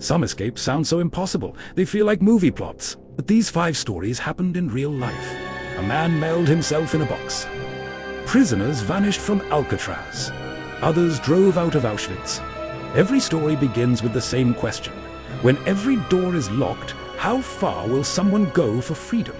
Some escapes sound so impossible, they feel like movie plots. But these 5 stories happened in real life. A man mailed himself in a box. Prisoners vanished from Alcatraz. Others drove out of Auschwitz. Every story begins with the same question. When every door is locked, how far will someone go for freedom?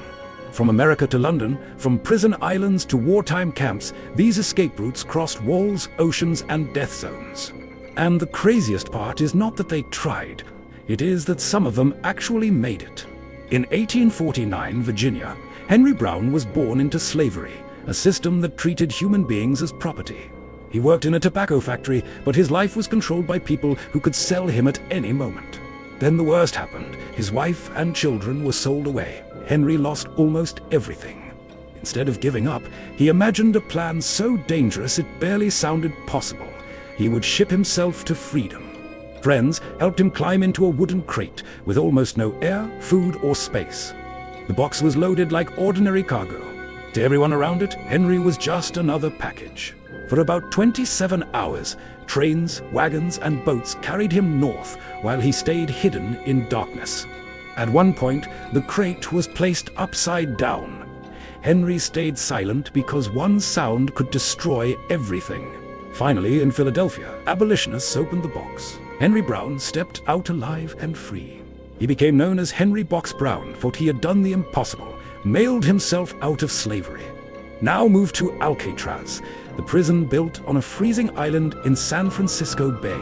From America to London, from prison islands to wartime camps, these escape routes crossed walls, oceans, and death zones. And the craziest part is not that they tried. It is that some of them actually made it. In 1849, Virginia, Henry Brown was born into slavery, a system that treated human beings as property. He worked in a tobacco factory, but his life was controlled by people who could sell him at any moment. Then the worst happened. His wife and children were sold away. Henry lost almost everything. Instead of giving up, he imagined a plan so dangerous it barely sounded possible. He would ship himself to freedom. Friends helped him climb into a wooden crate with almost no air, food, or space. The box was loaded like ordinary cargo. To everyone around it, Henry was just another package. For about 27 hours, trains, wagons, and boats carried him north while he stayed hidden in darkness. At one point, the crate was placed upside down. Henry stayed silent because one sound could destroy everything. Finally, in Philadelphia, abolitionists opened the box. Henry Brown stepped out alive and free. He became known as Henry Box Brown, for he had done the impossible, mailed himself out of slavery. Now moved to Alcatraz, the prison built on a freezing island in San Francisco Bay.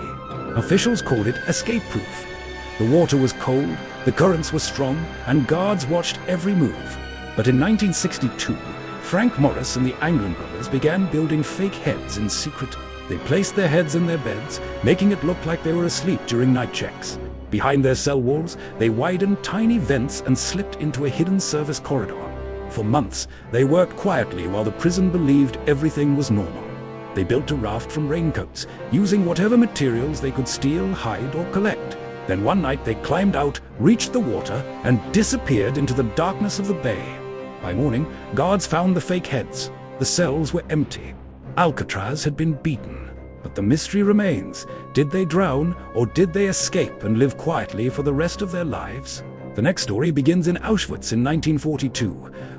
Officials called it escape-proof. The water was cold, the currents were strong, and guards watched every move. But in 1962, Frank Morris and the Anglin brothers began building fake heads in secret. They placed their heads in their beds, making it look like they were asleep during night checks. Behind their cell walls, they widened tiny vents and slipped into a hidden service corridor. For months, they worked quietly while the prison believed everything was normal. They built a raft from raincoats, using whatever materials they could steal, hide, or collect. Then one night they climbed out, reached the water, and disappeared into the darkness of the bay. By morning, guards found the fake heads. The cells were empty. Alcatraz had been beaten. But the mystery remains. Did they drown, or did they escape and live quietly for the rest of their lives? The next story begins in Auschwitz in 1942,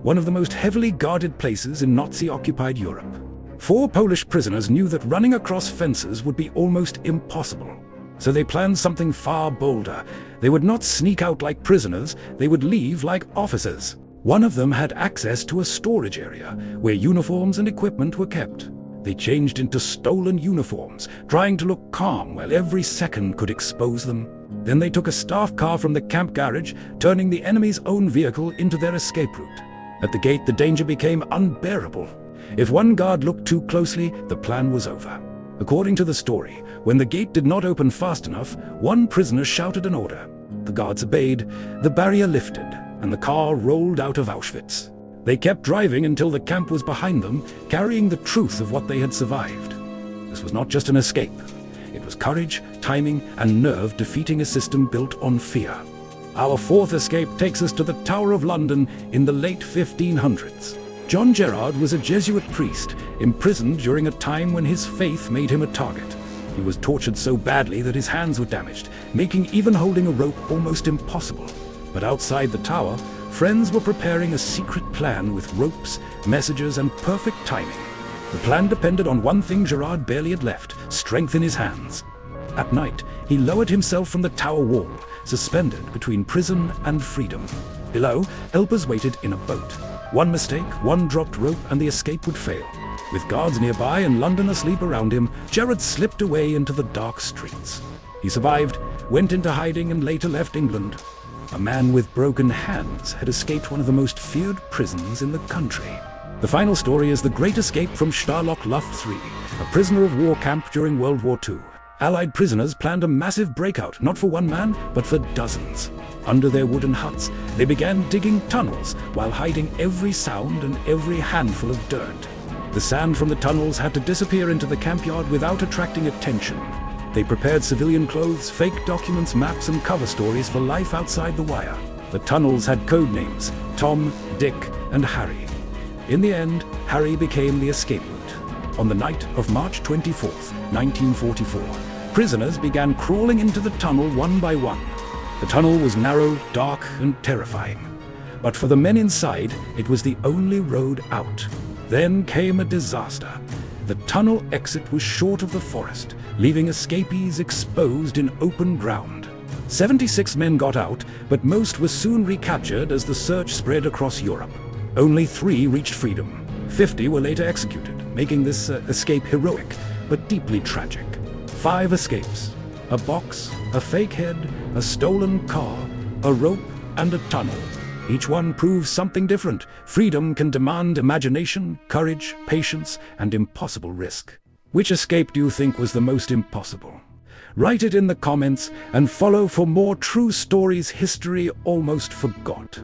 one of the most heavily guarded places in Nazi-occupied Europe. 4 Polish prisoners knew that running across fences would be almost impossible. So they planned something far bolder. They would not sneak out like prisoners, they would leave like officers. One of them had access to a storage area where uniforms and equipment were kept. They changed into stolen uniforms, trying to look calm while every second could expose them. Then they took a staff car from the camp garage, turning the enemy's own vehicle into their escape route. At the gate, the danger became unbearable. If one guard looked too closely, the plan was over. According to the story, when the gate did not open fast enough, one prisoner shouted an order. The guards obeyed, the barrier lifted, and the car rolled out of Auschwitz. They kept driving until the camp was behind them, carrying the truth of what they had survived. This was not just an escape. It was courage, timing, and nerve defeating a system built on fear. Our 4th escape takes us to the Tower of London in the late 1500s. John Gerard was a Jesuit priest, imprisoned during a time when his faith made him a target. He was tortured so badly that his hands were damaged, making even holding a rope almost impossible. But outside the tower, friends were preparing a secret plan with ropes, messages, and perfect timing. The plan depended on one thing Gerard barely had left: strength in his hands. At night, he lowered himself from the tower wall, suspended between prison and freedom. Below, helpers waited in a boat. One mistake, one dropped rope, and the escape would fail. With guards nearby and London asleep around him, Gerard slipped away into the dark streets. He survived, went into hiding, and later left England. A man with broken hands had escaped one of the most feared prisons in the country. The final story is the Great Escape from Stalag Luft III, a prisoner of war camp during World War II. Allied prisoners planned a massive breakout, not for one man, but for dozens. Under their wooden huts, they began digging tunnels while hiding every sound and every handful of dirt. The sand from the tunnels had to disappear into the campyard without attracting attention. They prepared civilian clothes, fake documents, maps, and cover stories for life outside the wire. The tunnels had code names: Tom, Dick, and Harry. In the end, Harry became the escape route. On the night of March 24, 1944, prisoners began crawling into the tunnel one by one. The tunnel was narrow, dark, and terrifying. But for the men inside, it was the only road out. Then came a disaster. The tunnel exit was short of the forest, leaving escapees exposed in open ground. 76 men got out, but most were soon recaptured as the search spread across Europe. Only 3 reached freedom. 50 were later executed, making this escape heroic, but deeply tragic. 5 escapes: a box, a fake head, a stolen car, a rope, and a tunnel. Each one proves something different. Freedom can demand imagination, courage, patience, and impossible risk. Which escape do you think was the most impossible? Write it in the comments and follow for more true stories history almost forgot.